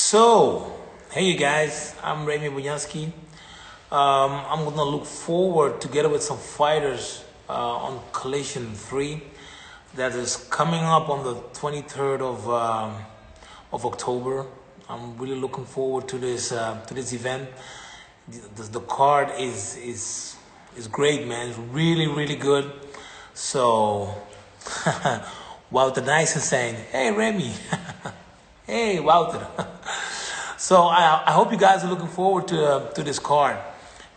So, hey you guys, I'm Remy Bunyansky. I'm gonna look forward together with some fighters on Collision 3 that is coming up on the 23rd of October. I'm really looking forward to this event. The card is great, man. It's really good. So, Wouter Nice is saying, "Hey Remy." Hey, Wouter. So I hope you guys are looking forward to this card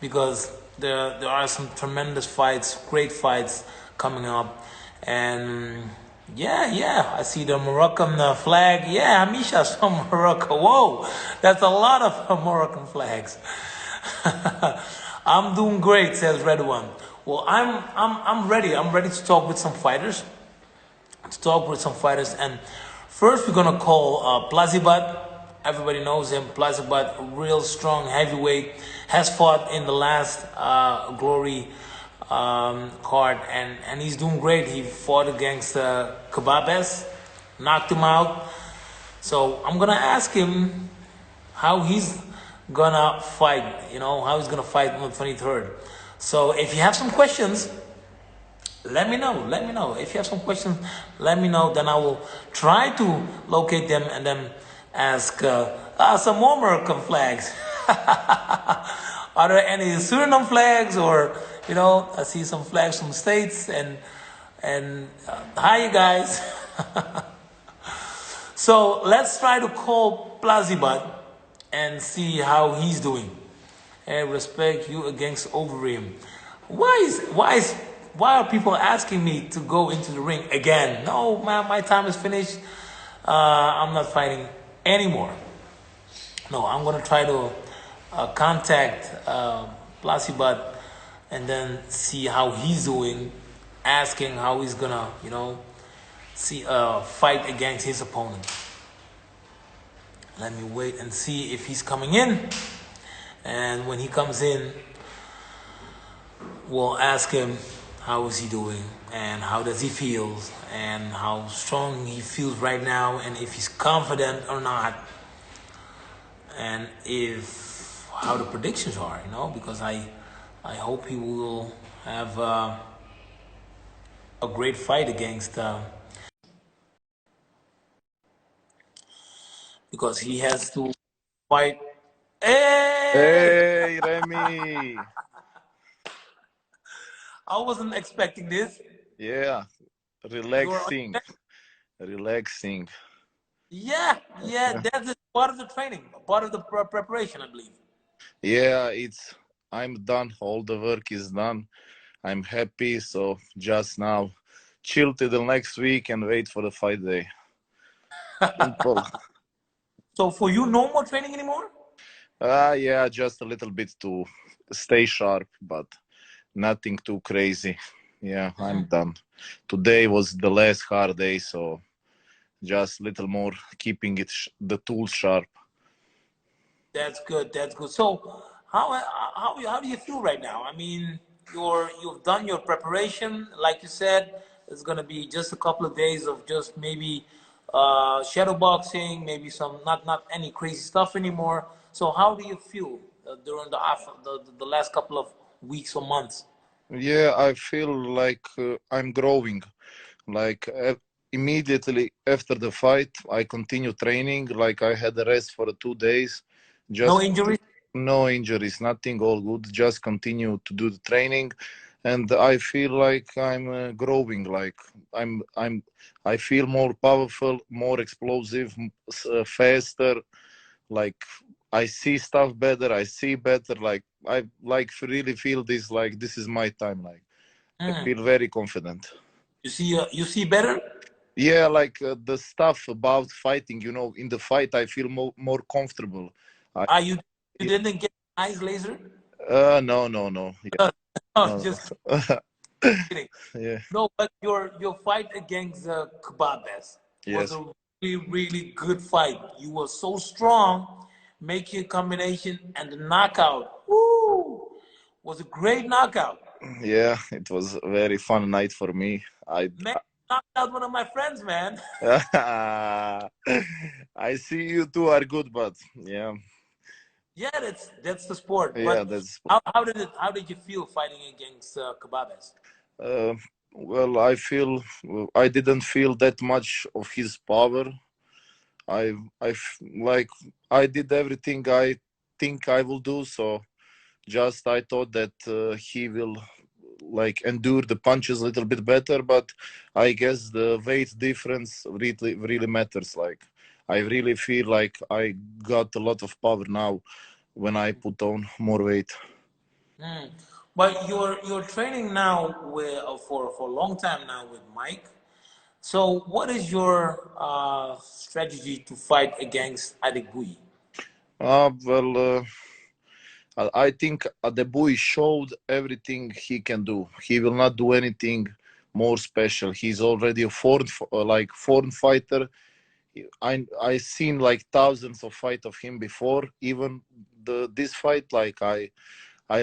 because there are some tremendous fights, great fights coming up, and yeah, I see the Moroccan flag. Yeah, Amisha's from Morocco. Whoa, that's a lot of Moroccan flags. I'm doing great, says Red One. Well, I'm ready. I'm ready to talk with some fighters. And first we're gonna call Plazibat. Everybody knows him. Plazibat, a real strong heavyweight, has fought in the last Glory card, and he's doing great. He fought against Kababes, knocked him out. So I'm gonna ask him how he's gonna fight. How he's gonna fight on the 23rd. So if you have some questions, let me know. Let me know. If you have some questions, let me know. Then I will try to locate them and then ask some more Moroccan flags. Are there any Suriname flags or, I see some flags from the States and hi you guys. So let's try to call Plazibat and see how he's doing. Hey, respect you against Overeem. Why are people asking me to go into the ring again? No, man, my time is finished. I'm not fighting anymore. No, I'm gonna try to contact Plazibat and then see how he's doing, asking how he's gonna, see fight against his opponent. Let me wait and see if he's coming in. And when he comes in, we'll ask him how is he doing and how does he feel and how strong he feels right now and if he's confident or not and if how the predictions are, because I hope he will have a great fight against because he has to fight. Hey! Hey, Remy. I wasn't expecting this. Yeah, relaxing. Relaxing. Yeah, that's part of the training, part of the preparation, I believe. Yeah, I'm done. All the work is done. I'm happy. So just now, chill till the next week and wait for the fight day. Simple. So for you, no more training anymore? Yeah, just a little bit to stay sharp, but nothing too crazy. Yeah, I'm done. Today was the last hard day, so just little more keeping the tools sharp. That's good. That's good. So how do you feel right now? I mean, you've done your preparation, like you said. It's gonna be just a couple of days of just maybe shadow boxing, maybe some not any crazy stuff anymore. So how do you feel during the last couple of weeks or months? Yeah, I feel like I'm growing. Like immediately after the fight, I continue training. Like I had a rest for 2 days, No just injuries? no injuries, nothing, all good. Just continue to do the training, and I feel like I'm growing. Like I'm, I feel more powerful, more explosive, faster. Like I see stuff better. I see better. Like I like really feel this. Like this is my time. Like I Mm. feel very confident. You see better? Yeah, like the stuff about fighting, in the fight, I feel more comfortable. I, Are you yeah, didn't get eyes laser? no, no, no. Yeah, Oh, no, just no. kidding. Yeah, No, but your fight against Kababes was yes. a really good fight. You were so strong, making a combination and the knockout. Woo! Was a great knockout. Yeah, it was a very fun night for me. Man, knocked out one of my friends, man. I see you two are good, but yeah, Yeah, that's the sport. yeah, But that's. how did you feel fighting against Kebabes? Uh, well, I didn't feel that much of his power. Like I did everything I think I will do. So just I thought that he will like endure the punches a little bit better, but I guess the weight difference really matters. Like I really feel like I got a lot of power now when I put on more weight. Hmm. But you're training now with for a long time now with Mike. So what is your strategy to fight against Adegbuyi? Well, I think Adegbuyi showed everything he can do. He will not do anything more special. He's already a foreign fighter. I seen like thousands of fight of him before. Even this fight, like I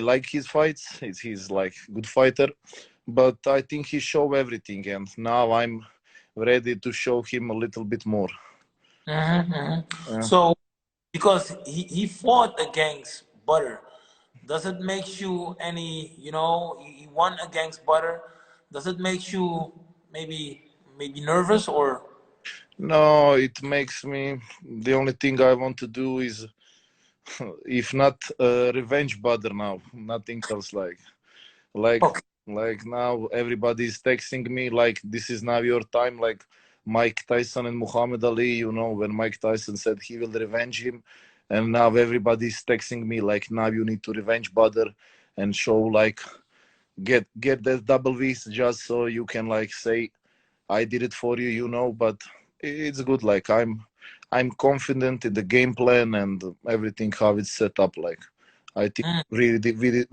like his fights. He's like good fighter, but I think he show everything, and now I'm ready to show him a little bit more. Yeah. So because he fought against Butter, does it make you any, he won against Butter? Does it make you maybe nervous or? No, it makes me. The only thing I want to do is, if not revenge butter now, nothing else. Like, Okay. like now everybody's texting me like this is now your time. Like Mike Tyson and Muhammad Ali. When Mike Tyson said he will revenge him, and now everybody's texting me like now you need to revenge butter and show like get that double V's just so you can like say I did it for you, but it's good. Like I'm confident in the game plan and everything how it's set up. Like I think Mm.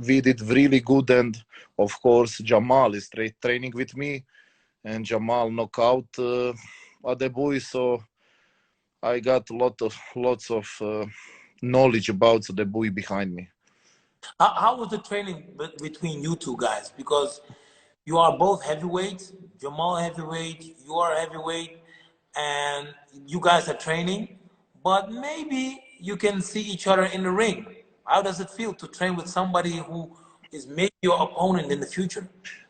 we did really good, and of course Jamal is training with me, and Jamal knock out Adegbuyi, so I got lots of knowledge about Adegbuyi behind me. How was the training between you two guys? Because you are both heavyweights, Jamal heavyweight, you are heavyweight, and you guys are training, but maybe you can see each other in the ring. How does it feel to train with somebody who is maybe your opponent in the future?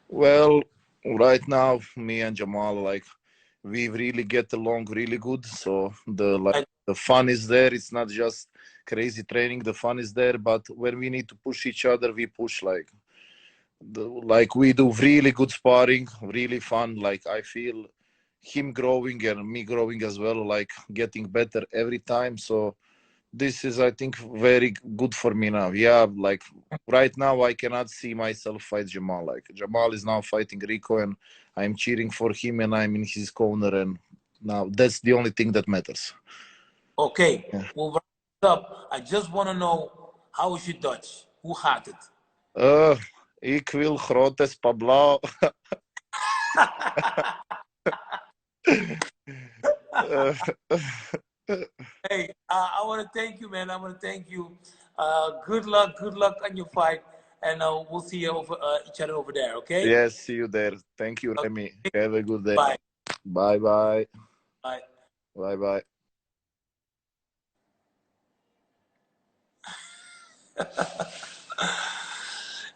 Well, right now, me and Jamal, like, we really get along really good. So Like, the fun is there. It's not just crazy training. The fun is there. But when we need to push each other, we push like we do really good sparring, really fun. Like I feel him growing and me growing as well. Like getting better every time. So this is I think very good for me now. Yeah, like right now I cannot see myself fight Jamal. Like Jamal is now fighting Rico and I'm cheering for him and I'm in his corner, and now that's the only thing that matters. okay, Yeah. we'll wrap it up. I just want to know, how is your Dutch? Who had it? uh ik wil grotes Pablo. uh, Hey, I want to thank you, man. I want to thank you. Good luck on your fight, and we'll see you over each other over there. Okay? yes, see you there. Thank you, Remy. Okay. Have a good day. Bye. Bye bye. Bye. Bye bye.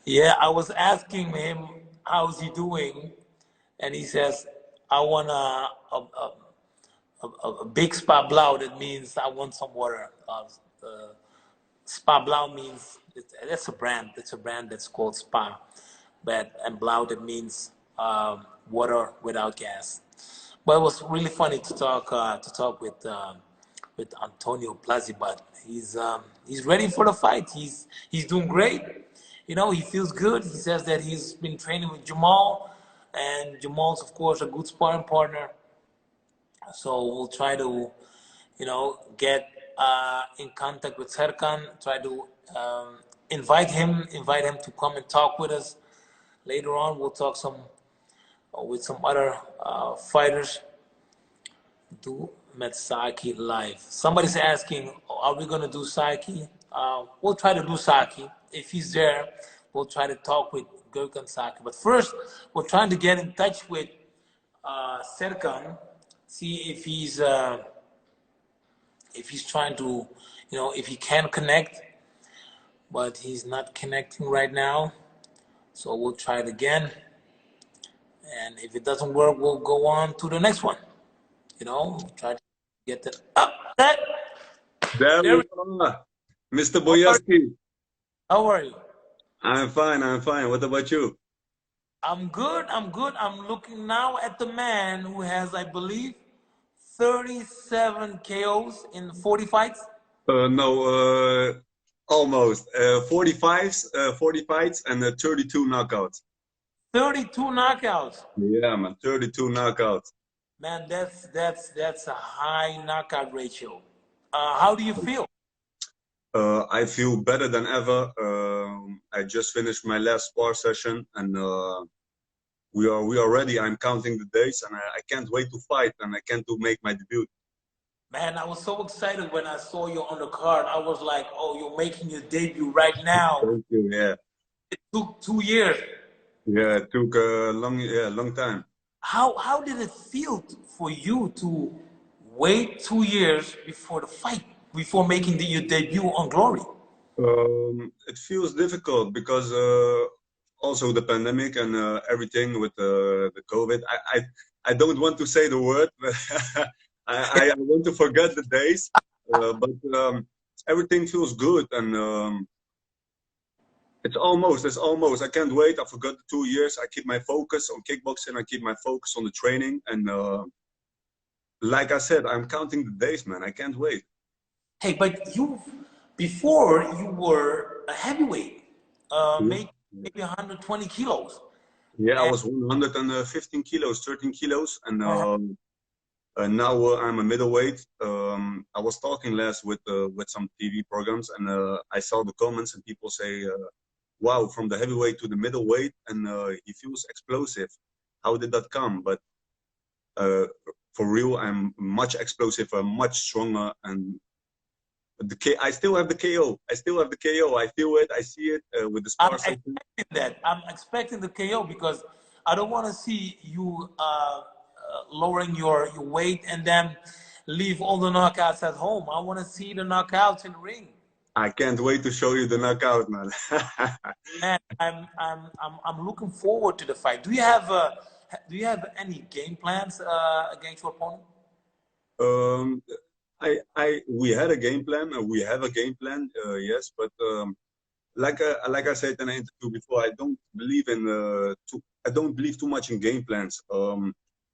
Yeah, I was asking him how's he doing, and he says, "I want a big spa blau." That means I want some water. Spa Blau means that's a brand. That's a brand that's called Spa, but and Blau that means water without gas. But it was really funny to talk with Antonio Plazibat. He's ready for the fight. He's doing great. He feels good. He says that he's been training with Jamal, and Jamal's of course a good sparring partner. So we'll try to, get in contact with Serkan, try to invite him to come and talk with us. Later on, we'll talk with some other fighters. Do met Saki live. Somebody's asking, are we gonna do Saki? We'll try to do Saki. If he's there, we'll try to talk with Gökhan Saki. But first, we're trying to get in touch with Serkan, see if he's trying to, if he can connect, but he's not connecting right now. So we'll try it again, and if it doesn't work, we'll go on to the next one. Try to get that up. That There there. we are. Mr. How are, Boyaski. how are you? I'm fine, I'm fine. What about you? I'm good. I'm good. I'm looking now at the man who has, I believe, 37 KOs in 40 fights. No, almost. 40 fights and 32 knockouts. 32 knockouts. Yeah, man, 32 knockouts. Man, that's a high knockout ratio. How do you feel? I feel better than ever. I just finished my last spar session and we are ready. I'm counting the days and I can't wait to fight and I can't to make my debut. Man, I was so excited when I saw you on the card. I was like, oh, you're making your debut right now. Thank you, yeah. It took 2 years. Yeah, it took a long time. How did it feel for you to wait 2 years before the fight, before making your debut on Glory? It feels difficult because also the pandemic and everything with the COVID. I don't want to say the word, but I want to forget the days. But everything feels good and it's almost. I can't wait. I forgot the 2 years. I keep my focus on kickboxing. I keep my focus on the training. And like I said, I'm counting the days, man. I can't wait. Hey, but before you were a heavyweight, Yeah. maybe 120 kilos. Yeah, I And, was 115 kilos, 13 kilos. And now I'm a middleweight. I was talking last with some TV programs, and I saw the comments, and people say, "Wow, from the heavyweight to the middleweight, and he feels explosive. How did that come?" But for real, I'm much explosive, much stronger, and I still have the KO. I still have the KO. I feel it. I see it with the I'm spar session. expecting that. I'm expecting the KO because I don't want to see you lowering your weight and then leave all the knockouts at home. I want to see the knockouts in the ring. I can't wait to show you the knockout, man. Man, I'm looking forward to the fight. Do you have any game plans against your opponent? Um, we had a game plan. We have a game plan, yes, but like I said in an interview before, I don't believe too much in game plans.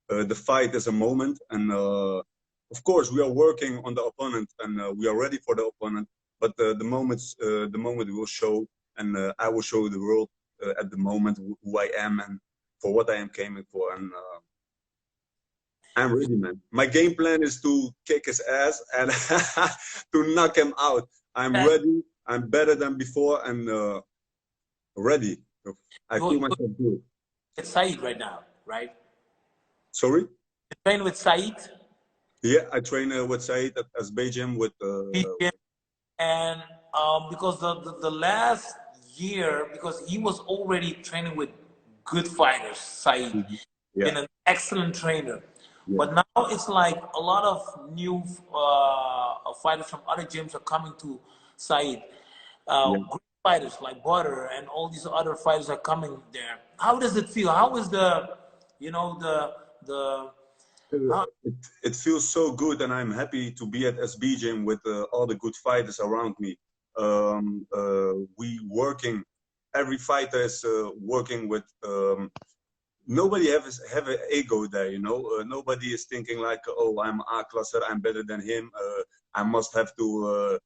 The fight is a moment, and of course we are working on the opponent, and we are ready for the opponent. But the moment will show, and I will show the world at the moment who I am and for what I am aiming for, and I'm ready, man. My game plan is to kick his ass and to knock him out. I'm ready. I'm better than before and ready. I feel myself good. It's Said right now, right? Sorry? You train with Said? Yeah, I train with Said at Azerbaijan with. And because the last year, because he was already training with good fighters, Said, Yeah. been an excellent trainer. Yeah. But now it's like a lot of new fighters from other gyms are coming to Said. Great fighters like Butter and all these other fighters are coming there. How does it feel? How is It feels so good, and I'm happy to be at SB Gym with all the good fighters around me. We working. Every fighter is working with. Nobody have an ego there, you know. Nobody is thinking like, oh, I'm A classer, I'm better than him. I must have to.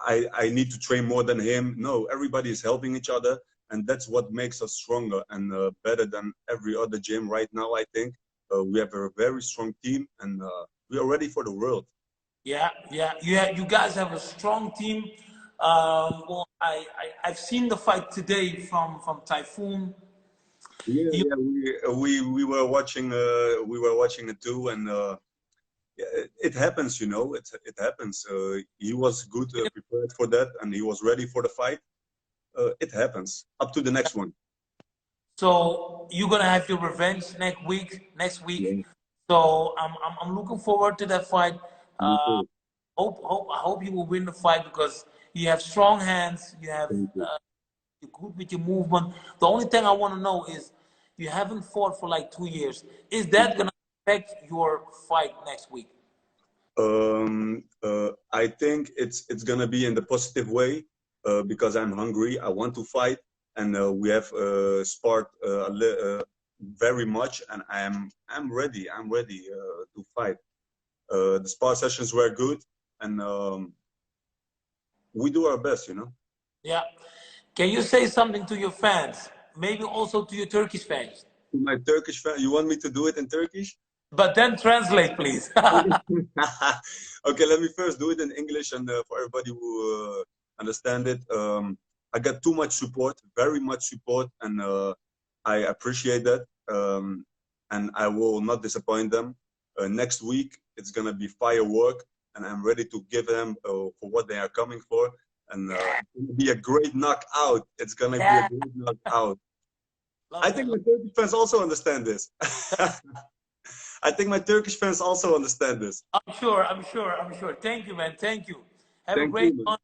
I need to train more than him. No, everybody is helping each other, and that's what makes us stronger and better than every other gym right now. I think we have a very strong team, and we are ready for the world. Yeah. You guys have a strong team. Well, I've seen the fight today from Typhoon. Yeah, we were watching it too, and it happens, you know. It happens. He was good prepared for that, and he was ready for the fight. It happens. Up to the next one. So you're gonna have your revenge next week. Next week. Yeah. So I'm looking forward to that fight. Me too. I hope you will win the fight because you have strong hands. You have Thank you. you're good with your movement. The only thing I want to know is you haven't fought for like 2 years. Is that gonna affect your fight next week? I think it's gonna be in the positive way because I'm hungry. I want to fight, and we have sparred very much, and I'm ready. I'm ready to fight. The spar sessions were good, and we do our best, you know. Yeah. Can you say something to your fans? Maybe also to your Turkish fans. To my Turkish fan, you want me to do it in Turkish? But then translate, please. Okay, let me first do it in English, and for everybody who understand it, I got too much support, very much support, and I appreciate that, and I will not disappoint them. Next week, it's gonna be firework, and I'm ready to give them for what they are coming for, and it's gonna be a great knockout. It's gonna be a Yeah. great knockout. Love I that. think my Turkish fans also understand this. I think my Turkish fans also understand this. I'm sure. I'm sure. I'm sure. Thank you, man. Thank you. Have a Thank you, great man. one.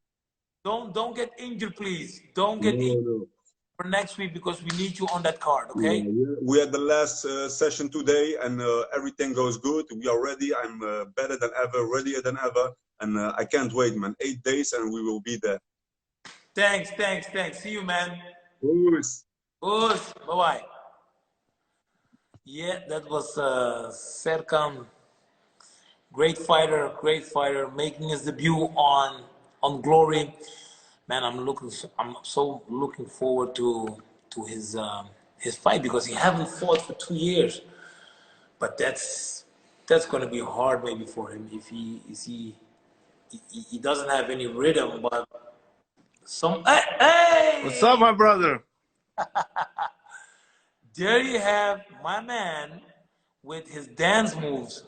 Don't get injured, please. Don't get No, injured no. for next week because we need you on that card. Yeah, Okay. we had the last session today, and everything goes good. We are ready. I'm better than ever, readier than ever, and I can't wait, man. 8 days, and we will be there. Thanks. Thanks. Thanks. See you, man. Peace. Bye bye. Yeah, that was Serkan. Great fighter, making his debut on Glory. Man, I'm so looking forward to his fight because he haven't fought for 2 years. But that's gonna be hard maybe for him if he doesn't have any rhythm. But some hey, What's up, hey! my brother? There you have my man with his dance moves.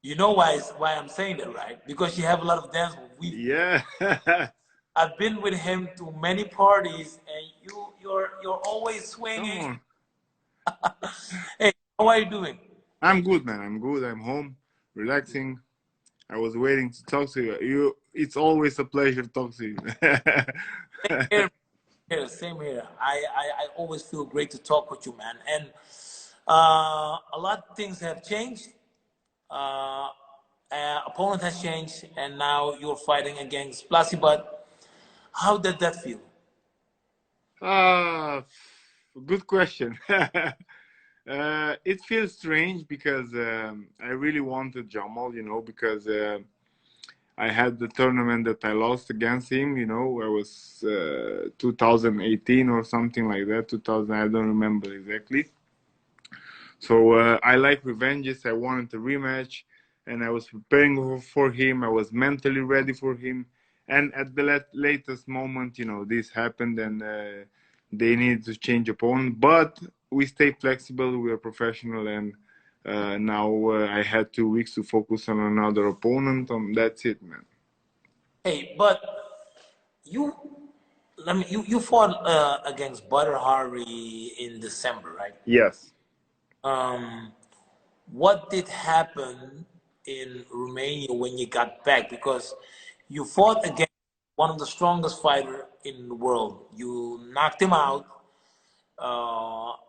You know why I'm saying that, right? Because you have a lot of dance moves. Yeah. I've been with him to many parties, and you're always Come swinging. on. Hey, how are you doing? I'm good, man. I'm good. I'm home, relaxing. I was waiting to talk to you. It's always a pleasure to talk to you. Here, same here. I always feel great to talk with you, man. And a lot of things have changed. Uh, opponent has changed, and now you're fighting against Plazibat. How did that feel? Ah, good question. It feels strange because I really wanted Jamal, because I had the tournament that I lost against him. I was 2018 or something like that. 2000, I don't remember exactly. So I like revenges. I wanted a rematch, and I was preparing for him. I was mentally ready for him. And at the latest moment, this happened, and they needed to change opponent. But we stay flexible. We are professional, and now I had 2 weeks to focus on another opponent. That's it, man. Hey, but you, you fought against Butter Hari in December, right? Yes. Um, what did happen in Romania when you got back? Because you fought against one of the strongest fighter in the world. You knocked him out,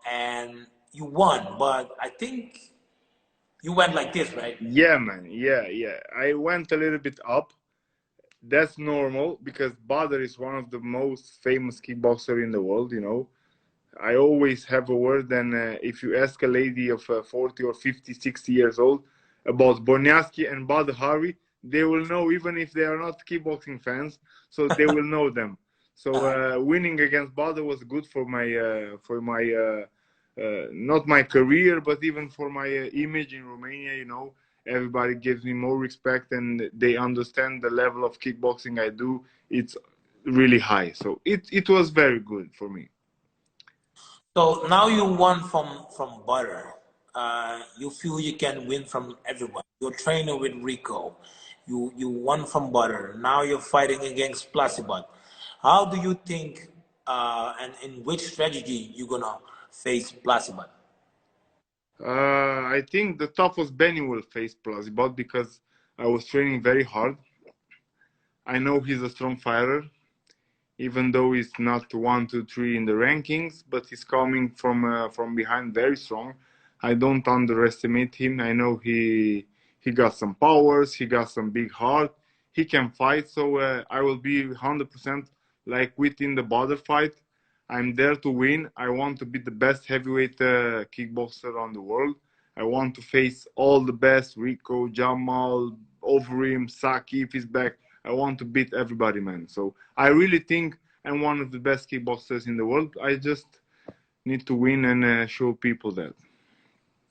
and you won. But I think you went like this, right? Yeah, man. Yeah, yeah. I went a little bit up. That's normal because Badr is one of the most famous kickboxer in the world. I always have a word, and if you ask a lady of 40 or 50, 60 years old about Bonyaski and Badr Hari, they will know even if they are not kickboxing fans, so they will know them. So winning against Badr was good for my not my career, but even for my image in Romania. Everybody gives me more respect, and they understand the level of kickboxing I do. It's really high, so it was very good for me. So now you won from Butter. You feel you can win from everyone. You're training with Rico. You won from Butter. Now you're fighting against Plazibat. How do you think and in which strategy you're gonna face Plazibat? I think the toughest Benny will face Plazibat because I was training very hard. I know he's a strong fighter, even though he's not 1, 2, 3 in the rankings, but he's coming from behind very strong. I don't underestimate him. I know he got some powers, he got some big heart, he can fight. So I will be 100% like within the border fight. I'm there to win. I want to be the best heavyweight kickboxer on the world. I want to face all the best, Rico, Jamal, Overeem, Saki if he's back. I want to beat everybody, man. So I really think I'm one of the best kickboxers in the world. I just need to win and show people that.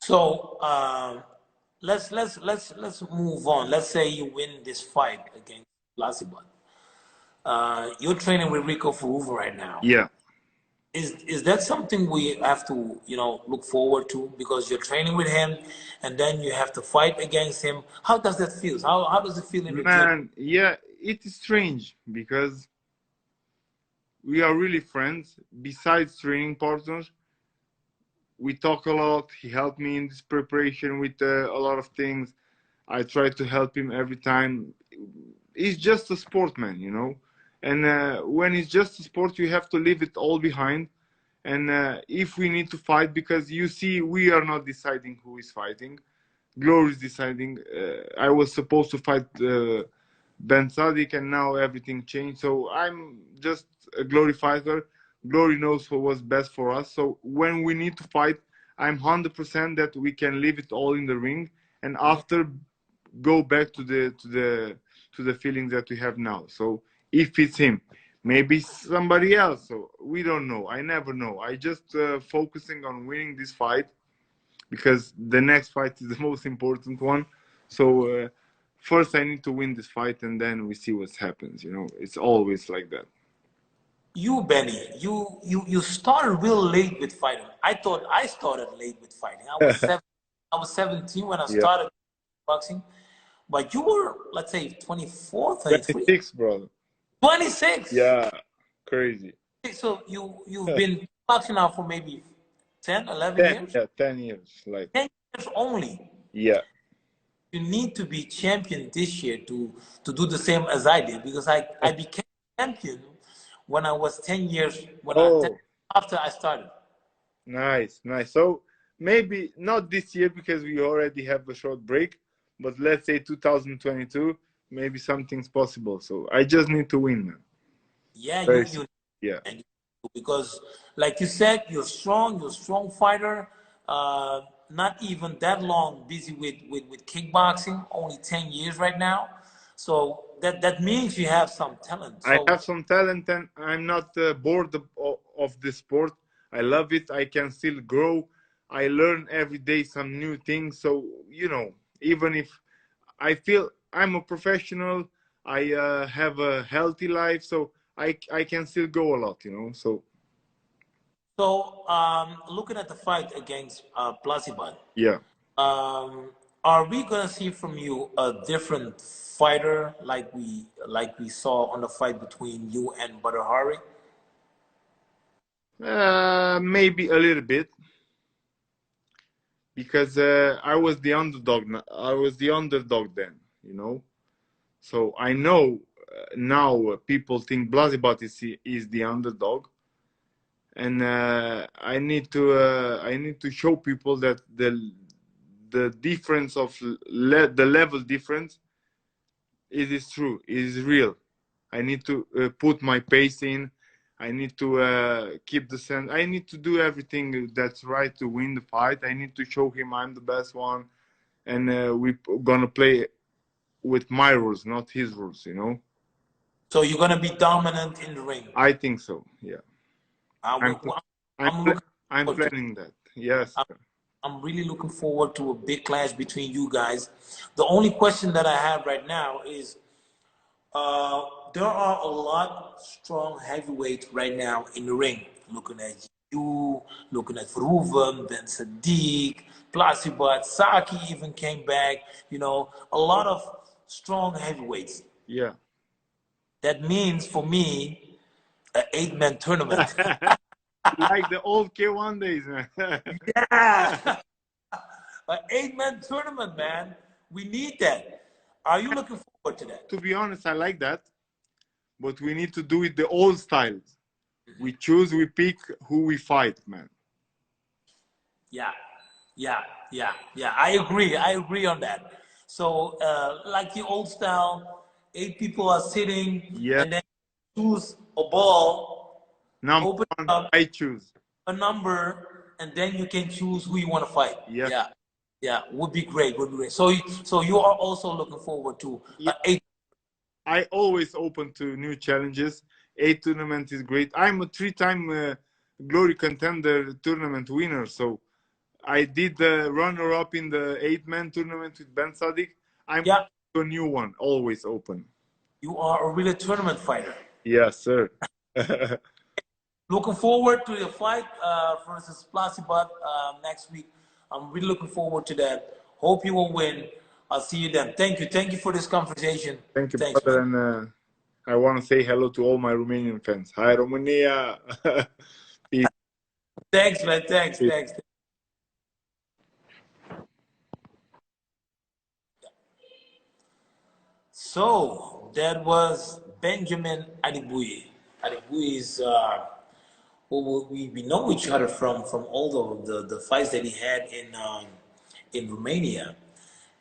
So let's move on. Let's say you win this fight against Plazibat. You're training with Rico Furuva right now. Yeah. Is that something we have to look forward to, because you're training with him and then you have to fight against him? How does that feel? How does it feel in the gym? Man, yeah, it is strange because we are really friends. Besides training partners, we talk a lot. He helped me in this preparation with a lot of things. I try to help him every time. He's just a sportman, And when it's just a sport, you have to leave it all behind. And if we need to fight, because you see, we are not deciding who is fighting. Glory is deciding. I was supposed to fight Ben Sadik, and now everything changed. So I'm just a Glory fighter. Glory knows what was best for us. So when we need to fight, I'm 100% that we can leave it all in the ring, and after go back to the feelings that we have now. So if it's him, maybe somebody else. So we don't know. I never know. I just focusing on winning this fight, because the next fight is the most important one. So first I need to win this fight, and then we see what happens. It's always like that. You, Benny, you started real late with fighting. I thought I started late with fighting. I was 17 when I started boxing, but you were, let's say, 24, 33? 26, brother. 26? Yeah, crazy. So you've been boxing now for maybe 10, 11 years? Yeah, 10 years. 10 years only. Yeah. You need to be champion this year to do the same as I did, because I became champion when I was 10 years, after I started. Nice. So maybe not this year, because we already have a short break, but let's say 2022, maybe something's possible. So I just need to win, man. Yeah, yeah. Because like you said, you're a strong fighter. Not even that long busy with kickboxing, only 10 years right now. So that means you have some talent. So, I have some talent, and I'm not bored of the sport. I love it. I can still grow. I learn every day some new things. So, even if I feel I'm a professional, I have a healthy life, so I can still go a lot, So looking at the fight against Plazibat, yeah. Are we gonna see from you a different fighter like we saw on the fight between you and Badr Hari? Maybe a little bit, because I was the underdog. I was the underdog then, So I know now people think Plazibat is the underdog, and I need to show people that the difference of the level difference, it is true, it is real. I need to put my pace in. I need to keep the sense. I need to do everything that's right to win the fight. I need to show him I'm the best one, and we're gonna play with my rules, not his rules. So you're gonna be dominant in the ring. I think so. Yeah. I'm planning that. Yes. I'm really looking forward to a big clash between you guys. The only question that I have right now is, there are a lot of strong heavyweights right now in the ring. Looking at you, looking at Furuva, Ben Sadiq, Plazibat, Saki even came back. A lot of strong heavyweights. Yeah. That means for me, An 8-man tournament. Like the old K1 days, man. Yeah. An 8-man tournament, man. We need that. Are you looking forward to that? To be honest, I like that. But we need to do it the old style. We choose, we pick who we fight, man. Yeah. I agree on that. So like the old style, 8 people are sitting, Yeah. and then choose a ball, Number open one, up I choose. a number, and then you can choose who you want to fight. Yeah. Yeah, would be great. So you are also looking forward to Yeah. 8. I always open to new challenges. 8 tournament is great. I'm a 3-time Glory Contender tournament winner. So I did the runner-up in the 8-man tournament with Ben Sadik. I'm a new one, always open. You are a real tournament fighter. Yes, sir. Looking forward to your fight versus Plazibat next week. I'm really looking forward to that. Hope you will win. I'll see you then. Thank you for this conversation. Thank you, Thanks, brother. man. And I want to say hello to all my Romanian fans. Hi, Romania. Peace. Thanks, man. Thanks. So that was Benjamin Adegbuyi. Adegbuyi is who we know each other from all the fights that he had in Romania,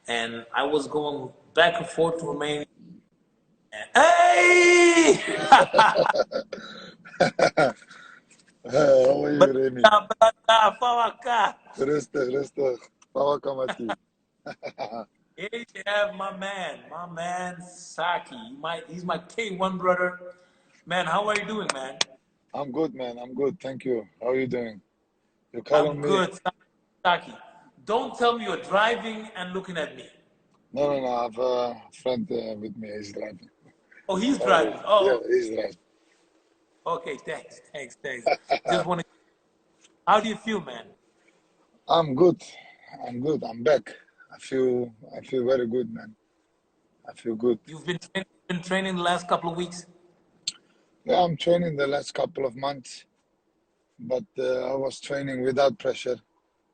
and I was going back and forth to Romania. Hey! How are you, Remy? Fawaka. Rustig. Fawaka Mati. Here you have my man Saki. He's my K1 brother. Man, how are you doing, man? I'm good, man. I'm good. Thank you. How are you doing? You're calling I'm me? good, Saki. Don't tell me you're driving and looking at me. No. I have a friend with me. He's driving. Oh, he's driving. Oh, yeah, he's driving. okay. Thanks. Just want to. How do you feel, man? I'm good. I'm back. I feel very good, man. I feel good. You've been training the last couple of weeks. Yeah, I'm training the last couple of months, but I was training without pressure,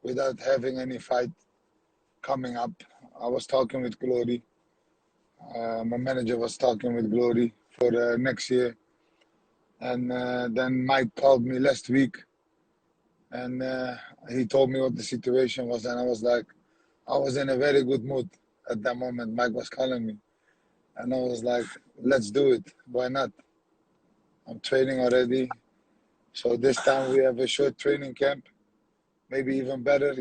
without having any fight coming up. I was talking with Glory. My manager was talking with Glory for next year. And then Mike called me last week and he told me what the situation was. And I was in a very good mood at that moment. Mike was calling me. And I was like, let's do it. Why not? I'm training already. So this time we have a short training camp, maybe even better,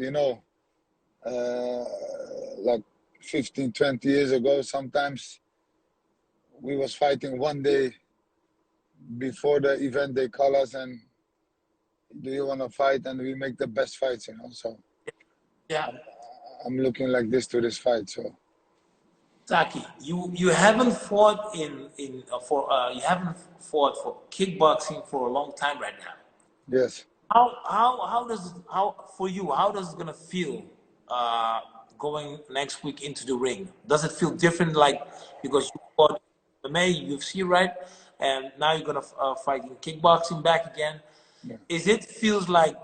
like 15, 20 years ago, sometimes we was fighting one day before the event. They call us and do you want to fight? And we make the best fights, So Yeah. I'm looking like this to this fight. So Saki, you haven't fought you haven't fought for kickboxing for a long time right now. yes. How does it gonna feel going next week into the ring? Does it feel different, like because you fought MMA, UFC, right? And now you're gonna fight in kickboxing back again. Yeah. Is it feels like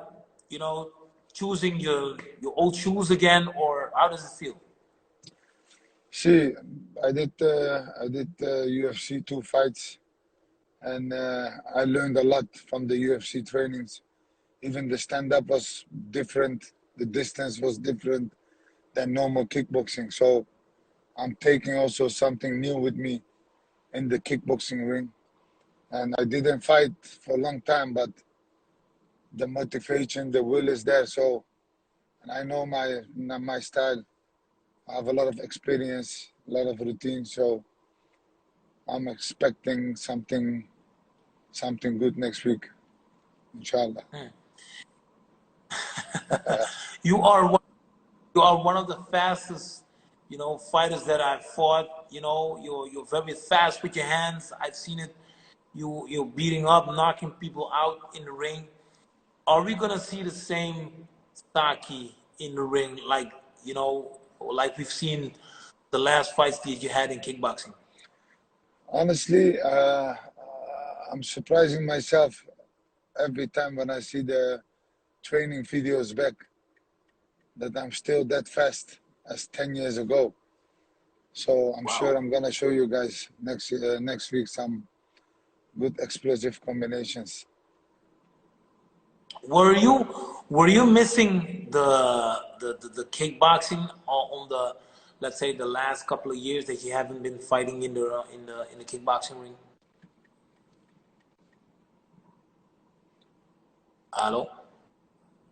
choosing your old shoes again, or how does it feel? See, I did UFC 2 fights, and I learned a lot from the UFC trainings. Even the stand-up was different. The distance was different than normal kickboxing. So I'm taking also something new with me in the kickboxing ring. And I didn't fight for a long time, but the motivation, the will is there. So, and I know my style. I have a lot of experience, a lot of routine. So I'm expecting something good next week, inshallah. You are one of the fastest, fighters that I've fought. You're very fast with your hands. I've seen it. You're beating up, knocking people out in the ring. Are we gonna see the same Saki in the ring, like we've seen the last fights that you had in kickboxing? Honestly, I'm surprising myself every time when I see the training videos back that I'm still that fast as 10 years ago. So I'm sure Wow. I'm gonna show you guys next week some good explosive combinations. Were you missing the kickboxing on the, let's say, the last couple of years that you haven't been fighting in the kickboxing ring? Hello?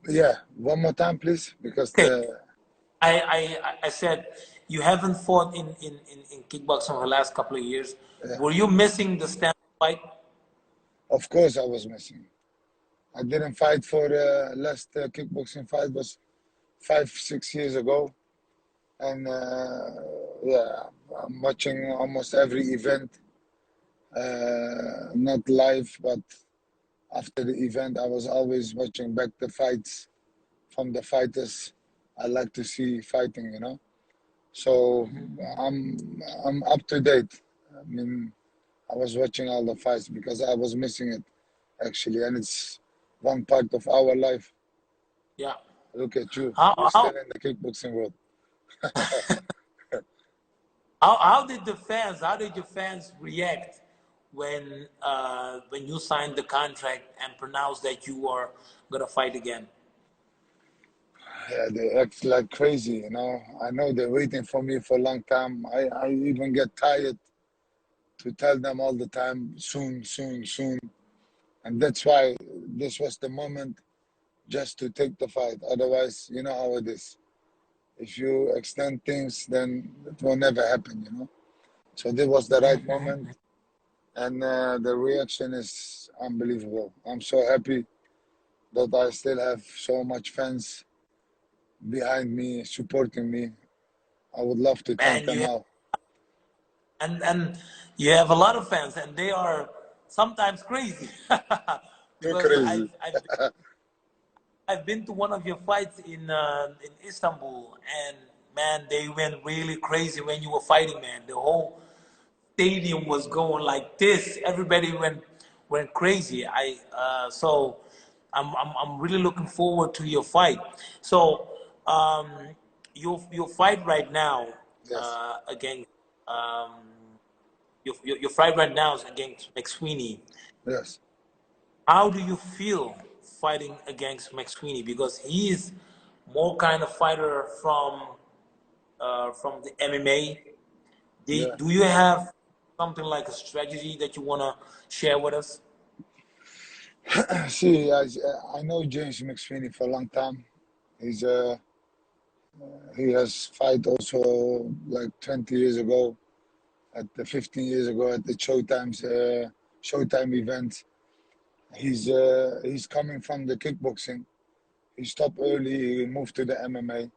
Yeah, one more time, please, because Okay. the I said you haven't fought in kickboxing for the last couple of years. yeah, Were you missing the stand fight? of course I was missing. I didn't fight for last kickboxing fight was 5-6 years ago, and yeah, I'm watching almost every event, not live, but after the event, I was always watching back the fights from the fighters I like to see fighting, you know. So I'm I'm up to date. I mean, I was watching all the fights because I was missing it actually, and it's one part of our life. Yeah. Look at you, How you're still how in the kickboxing world. how did your fans react when you signed the contract and pronounced that you are gonna fight again? Yeah, they act like crazy, you know. I know they're waiting for me for a long time. I even get tired to tell them all the time, soon, soon, soon. And that's why this was the moment just to take the fight. Otherwise, you know how it is. If you extend things, then it will never happen, you know. So this was the right moment, and the reaction is unbelievable. I'm so happy that I still have so much fans behind me, supporting me. I would love to thank Man, them all. and you have a lot of fans, and they are sometimes crazy Too because crazy. I've been to one of your fights in Istanbul, and man, they went really crazy when you were fighting. Man, the whole stadium was going like this. Everybody went crazy. So I'm really looking forward to your fight. So um, your fight right now Yes, against um, your fight right now is against McSweeney. yes. How do you feel fighting against McSweeney? Because he is more kind of fighter from the MMA. Yeah. Do you have something like a strategy that you want to share with us? See, I know James McSweeney for a long time. He's he has fight also like 20 years ago, at the 15 years ago at the Showtime events. He's coming from the kickboxing. He stopped early. He moved to the MMA.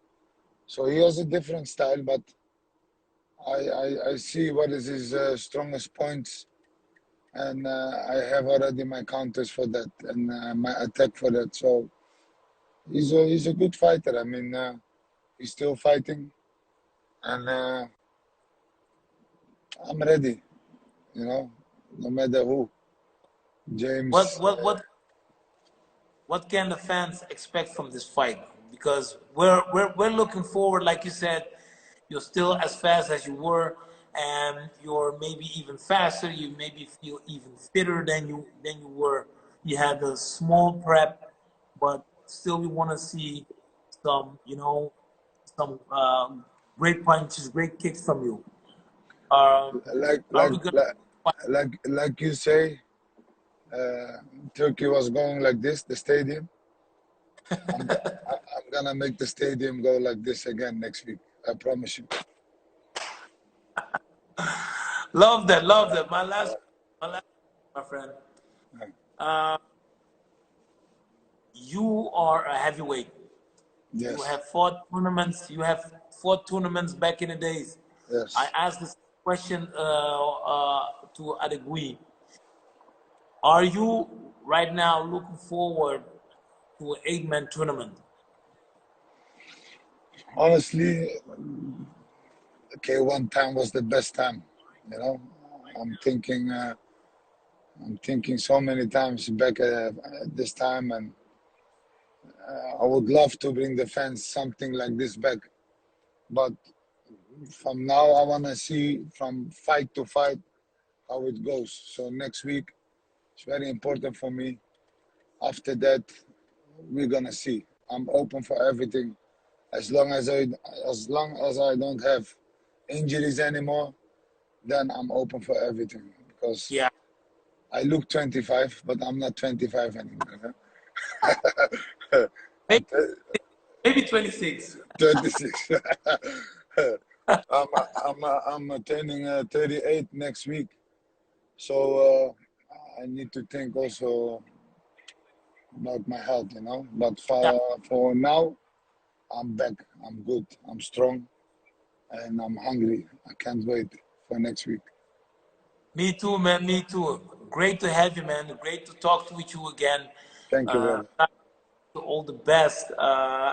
So he has a different style, but I see what is his strongest points, and I have already my counters for that and my attack for that. So he's a good fighter. I mean, he's still fighting, and I'm ready. You know, no matter who. What James, what what what can the fans expect from this fight? Because we're looking forward, like you said, you're still as fast as you were, and you're maybe even faster. You maybe feel even fitter than you were. You had a small prep, but still we want to see some, some great punches, great kicks from you. like Are like we gonna like fight? like you say, uh, Turkey was going like this. The stadium. I'm gonna make the stadium go like this again next week. I promise you. Love that, love that. My last, my friend. Uh, you are a heavyweight. You Yes, have fought tournaments. You have fought tournaments back in the days. I yes. asked this question to Adegbuyi. Are you right now looking forward to an eight-man tournament? Honestly, okay, one time was the best time. You know, I'm thinking I'm thinking so many times back at this time, and I would love to bring the fans something like this back. But from now, I want to see from fight to fight how it goes. So next week, it's very important for me. After that, we're gonna see. I'm open for everything. As long as I don't have injuries anymore, then I'm open for everything. Because Yeah, I look 25, but I'm not 25 anymore. Huh? maybe, I'm maybe 26. 26. I'm turning 38 next week. So I need to think also about my health, you know. But Yeah, for now, I'm back. I'm good. I'm strong, and I'm hungry. I can't wait for next week. me too, man. Me too. Great to have you, man. Great to talk with you again. Thank you, Uh, brother. all the best.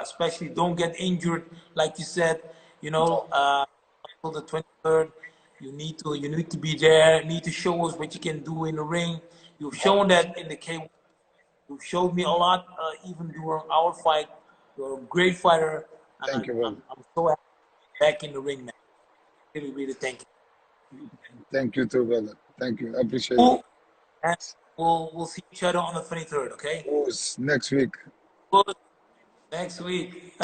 Especially don't get injured, like you said. You know, No, until the 23rd, you need to be there. You need to show us what you can do in the ring. You've shown that in the K. You've showed me a lot, even during our fight. You're a great fighter, and thank you, brother. I'm so happy back in the ring, man. Really, really thank Thank you too, brother. Thank you. I appreciate it. you. And we'll see each other on the 23rd, okay? Who's next week? Good. Next week.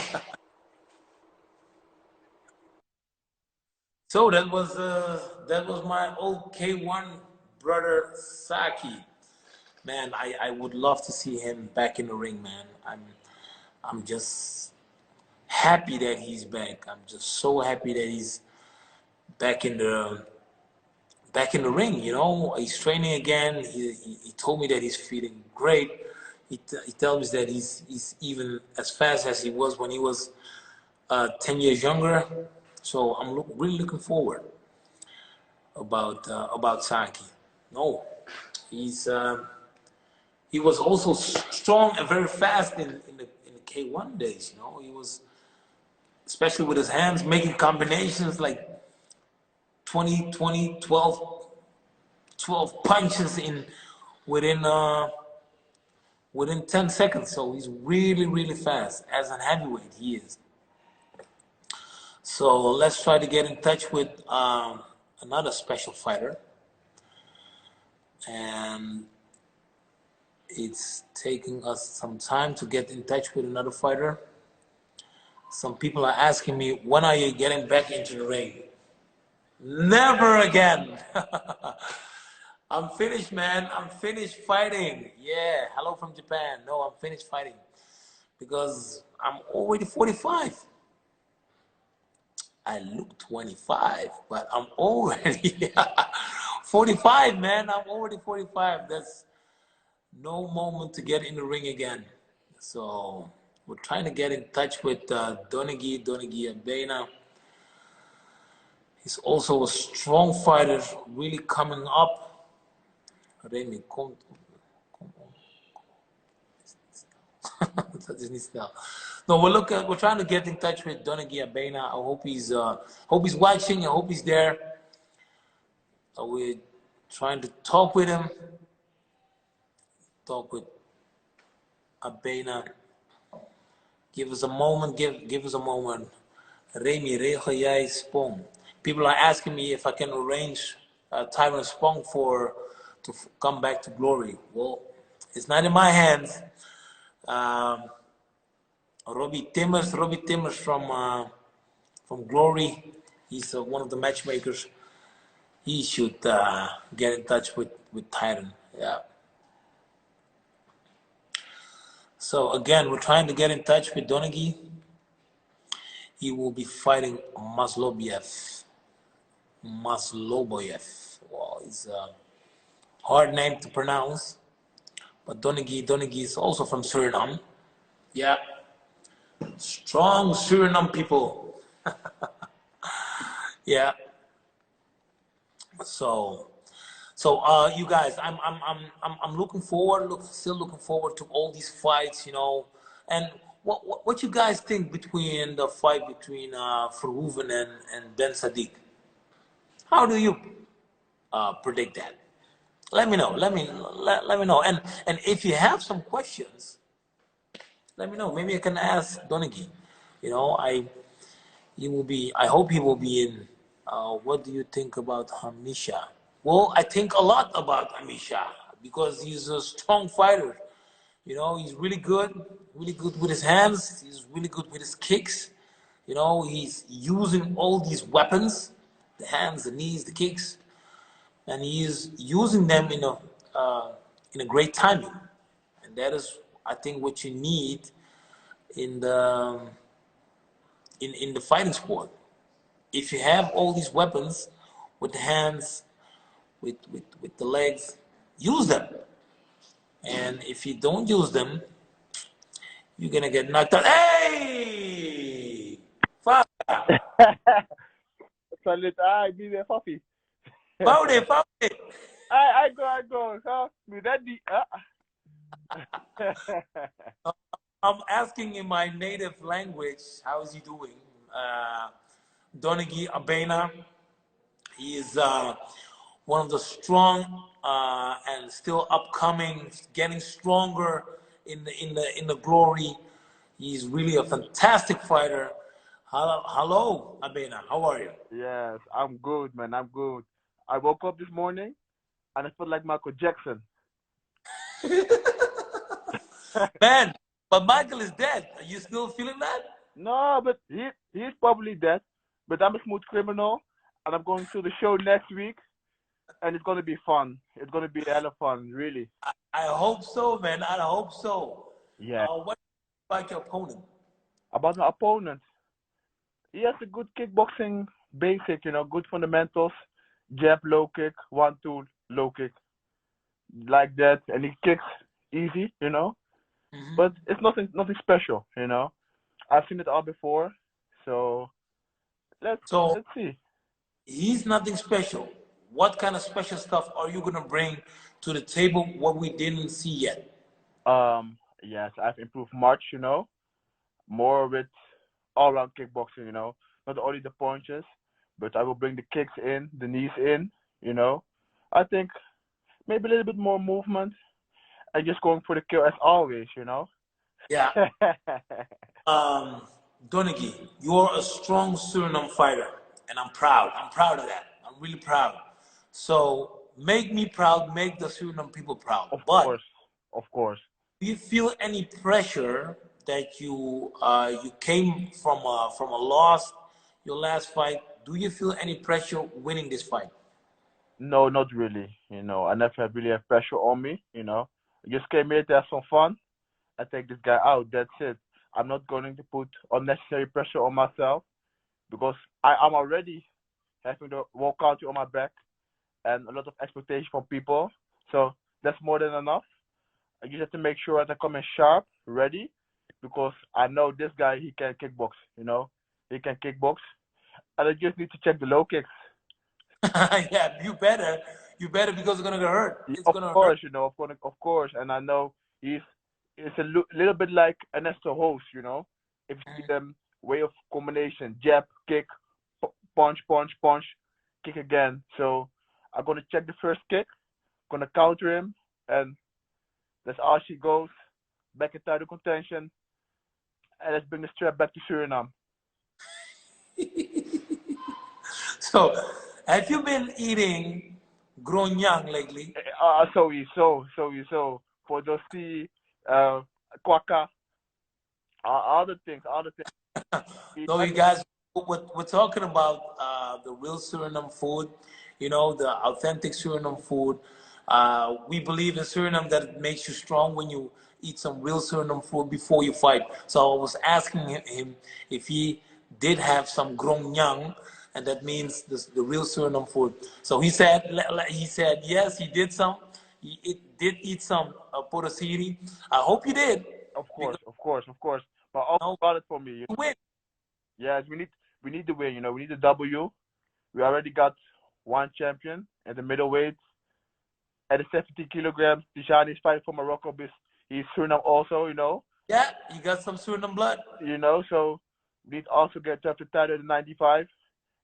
So that was my old K1 brother Saki. Man, I would love to see him back in the ring, man. I'm just happy that he's back. I'm just so happy that he's back in the back in the ring. You know, he's training again. He told me that he's feeling great. He tells me that he's even as fast as he was when he was 10 years younger. So I'm really looking forward about Saki. No, he's he was also strong and very fast in the K1 days. You know, he was especially with his hands making combinations like 20, 20, 12 punches in within within 10 seconds. So he's really, really fast. As an heavyweight, he is. So let's try to get in touch with another special fighter. And it's taking us some time to get in touch with another fighter. Some people are asking me, when are you getting back into the ring? Never again. I'm finished, man. I'm finished fighting. Yeah, hello from Japan. No, I'm finished fighting because I'm already 45. I look 25, but I'm already 45, man. I'm already 45. That's no moment to get in the ring again. So we're trying to get in touch with Denegi Abena. He's also a strong fighter, really coming up. Remy, dat is niet snel. No, we're trying to get in touch with Denegi Abena. I hope he's watching. I hope he's there. We're trying to talk with him. Talk with Abena. Give us a moment. Give us a moment. Remy, regel jij Spong? People are asking me if I can arrange Tyron Spong to come back to glory. Well, it's not in my hands. Um, Robbie Timmers from Glory. He's one of the matchmakers. He should get in touch with Tyron. Yeah. So again, we're trying to get in touch with Denegi. He will be fighting Masloboyev. Well, it's a hard name to pronounce. But Denegi is also from Suriname. Yeah. Strong Suriname people. Yeah. So you guys, I'm looking forward, still looking forward to all these fights, you know. And what you guys think between the fight between Verhoeven and Ben Sadiq? How do you predict that? let me know. Let me know. And if you have some questions, let me know. Maybe I can ask Denegi. You know, he will be. I hope he will be in. What do you think about Hamisha? Well, I think a lot about Hamisha because he's a strong fighter. You know, he's really good with his hands. He's really good with his kicks. You know, he's using all these weapons, the hands, the knees, the kicks, and he's using them in a great timing. And that is, I think, what you need in the fighting sport. If you have all these weapons with the hands, with the legs, use them. And if you don't use them, you're gonna get knocked out. Hey! Fala! Salut, ai, bine, Fafi. Paude, paude! I go. Huh? I'm asking in my native language, how is he doing? Denegi Abena, he is one of the strong and still upcoming, getting stronger in the glory. He's really a fantastic fighter. Hello, Abena. How are you? Yes, I'm good, man. I'm good. I woke up this morning and I felt like Michael Jackson. Man, but Michael is dead. Are you still feeling that? No, but he's probably dead. But I'm a smooth criminal, and I'm going to the show next week, and it's gonna be fun. It's gonna be a hell of fun, really. I hope so, man. I hope so. Yeah. What about your opponent? About my opponent, he has a good kickboxing basic, good fundamentals, jab, low kick, 1-2, low kick, like that, and he kicks easy. Mm-hmm. But it's nothing special. I've seen it all before, so let's see. He's nothing special. What kind of special stuff are you gonna bring to the table? What we didn't see yet? Yes, I've improved much. More with all-round kickboxing. Not only the punches, but I will bring the kicks in, the knees in. I think maybe a little bit more movement and just going for the kill as always. Yeah. Denegi, you're a strong Suriname fighter, and I'm proud. I'm proud of that. I'm really proud. So make me proud. Make the Suriname people proud. Of But course. do you feel any pressure that you came from a loss, your last fight? Do you feel any pressure winning this fight? No, not really. I never had really have pressure on me. I just came here to have some fun. I take this guy out. That's it. I'm not going to put unnecessary pressure on myself because I'm already having the walk country on my back and a lot of expectation from people. So that's more than enough. I just have to make sure that I come in sharp, ready, because I know this guy, he can kickbox. He can kickbox. And I just need to check the low kicks. Yeah, you better because it's gonna get hurt. It's Of gonna course, hurt. of course. And I know it's a little bit like Ernesto Host, if you see them way of combination, jab, kick, punch, kick again. So I'm gonna check the first kick, gonna counter him, and that's how she goes. Back in title contention, and let's bring the strap back to Suriname. So, have you been eating gronyang lately? So for those quaka, all the things. So, you guys, we're talking about the real Suriname food, the authentic Suriname food. We believe in Suriname that it makes you strong when you eat some real Suriname food before you fight. So I was asking him if he did have some gronyang, and that means the real Suriname food. So he said yes, he did some. Did eat some porosiri. I hope you did. Of course. But all about it for me. Win. Yes, we need the win. We need the W. We already got one champion at the middleweight. At the 70 kilograms, Tijani is fighting for Morocco. He's Suriname also. Yeah, you got some Suriname blood. So we need also get up to title at 95,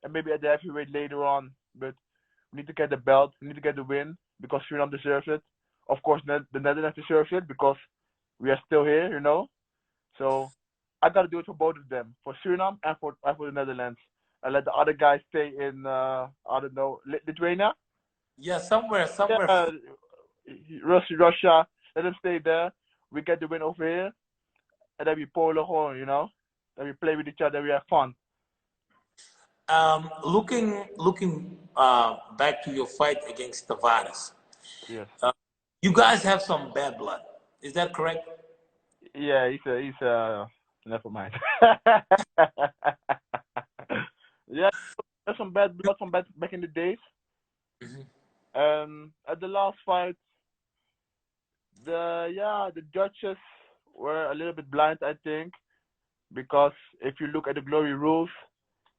and maybe at the heavyweight later on. But We need to get the belt. We need to get the win because Suriname deserves it. Of course, the Netherlands deserves it because we are still here, you know. So I gotta do it for both of them, for Suriname and for the Netherlands. And let the other guys stay in I don't know, Lithuania. Yeah, somewhere. Yeah, Russia. Let them stay there. We get the win over here, and then we pull on, you know. Then we play with each other. We have fun. Looking back to your fight against Tavares, Yes. you guys have some bad blood. Is that correct? Yeah, never mind. Yeah, there's some bad blood from back in the days. At the last fight, the judges were a little bit blind, I think, because if you look at the glory rules,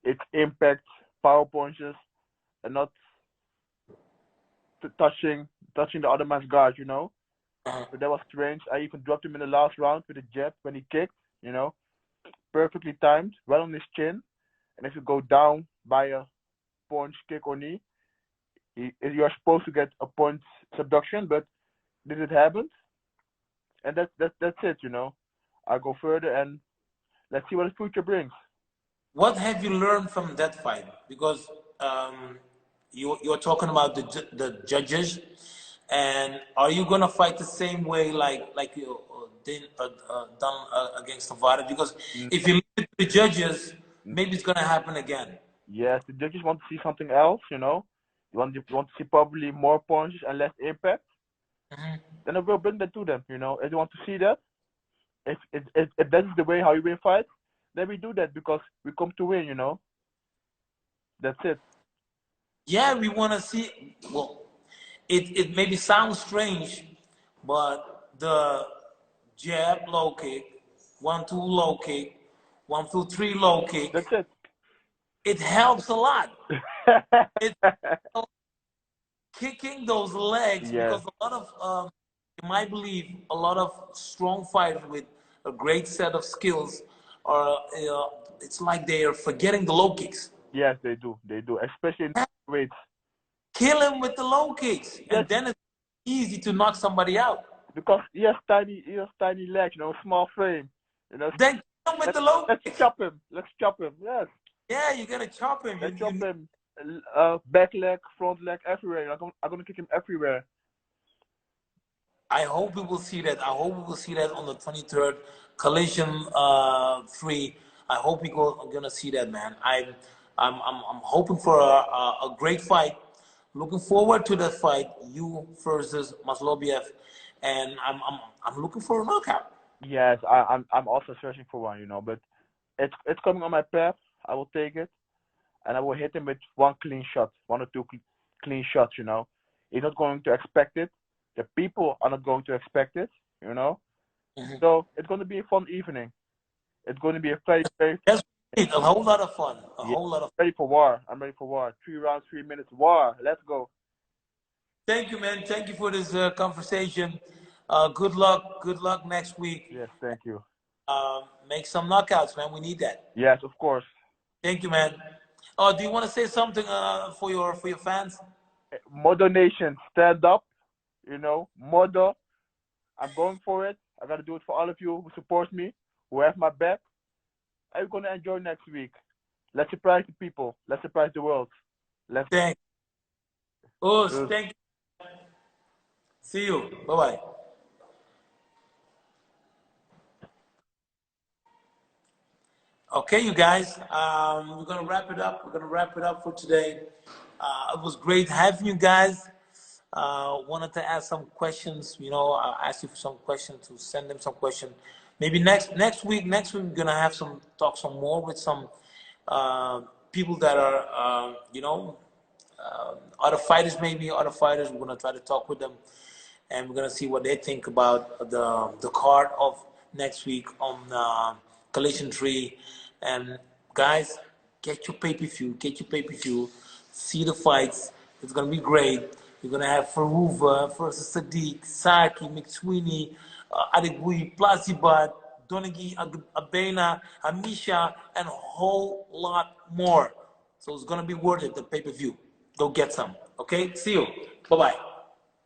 it impacts power punches and not touching the other man's guard, you know. So that was strange. I even dropped him in the last round with a jab when he kicked, you know, perfectly timed, right on his chin. And if you go down by a punch, kick, or knee, you are supposed to get a point subduction, but this it happened, and that's it, you know. I go further and let's see what the future brings. What have you learned from that fight? Because you're talking about the judges, and are you gonna fight the same way like you done against Tavares? Because Mm, if you leave it to the judges, maybe it's gonna happen again. Yes, the judges want to see something else, you know. You want to see probably more punches and less impact. Then I will bring that to them, you know. If they want to see that, if that is the way how you win fights, then we do that because we come to win, you know. That's it. Yeah, we want to see. Well, it maybe sounds strange, but the jab low kick, 1-2 low kick, 1-2-3 low That's kick, it. it helps a lot. It kicking those legs Yes. because a lot of in my belief, a lot of strong fighters with a great set of skills are it's like they are forgetting the low kicks. Yes, they do. They do, especially in weights. Kill him with the low kicks, Yes, and then it's easy to knock somebody out. because he has tiny legs, you know, small frame. You know, Then kill him with let's the low let's kicks. chop him. Let's chop him. Yes, Yeah, you gotta chop him. let's chop him. Back leg, front leg, everywhere. I'm gonna kick him everywhere. I hope we will see that. I hope we will see that on the 23rd, Collision 3. I hope we're gonna see that, man. I'm hoping for a great fight. Looking forward to that fight, you versus Maslobiev, and I'm looking for a knockout. Yes, I'm also searching for one, you know, but it's coming on my path. I will take it, and I will hit him with one clean shot, one or two clean shots, you know. He's not going to expect it. The people are not going to expect it, you know. So it's going to be a fun evening. It's going to be a very That's great. A whole lot of fun. A yeah, whole lot of. ready for war. I'm ready for war. 3 rounds, 3 minutes, war. Let's go. Thank you, man. Thank you for this conversation. Good luck. Good luck next week. Yes, thank you. Make some knockouts, man. We need that. Yes, of course. Thank you, man. Oh, do you want to say something for your fans? Mother Nation, stand up. You know, Mother. I'm going for it. I got to do it for all of you who support me, who have my back. I'm going to enjoy next week. Let's surprise the people. Let's surprise the world. Let's. Thanks. Oh, thank you. See you. Bye bye. Okay, you guys. We're gonna wrap it up. We're gonna wrap it up for today. It was great having you guys. Wanted to ask some questions. You know, I asked you for some questions to send them some questions. Maybe next week. Next week we're gonna have some talk some more with some people that are you know other fighters. Maybe other fighters. We're gonna try to talk with them, and we're gonna see what they think about the card of next week on Collision 3. And guys, get your pay-per-view. Get your pay-per-view. See the fights. It's gonna be great. You're gonna have Faruva versus Sadiq, Saki, McSweeney, Adegbuyi, Plazibat, Denegi, Abena, Amisha, and a whole lot more. So it's gonna be worth it. The pay-per-view. Go get some. Okay, see you. Bye bye.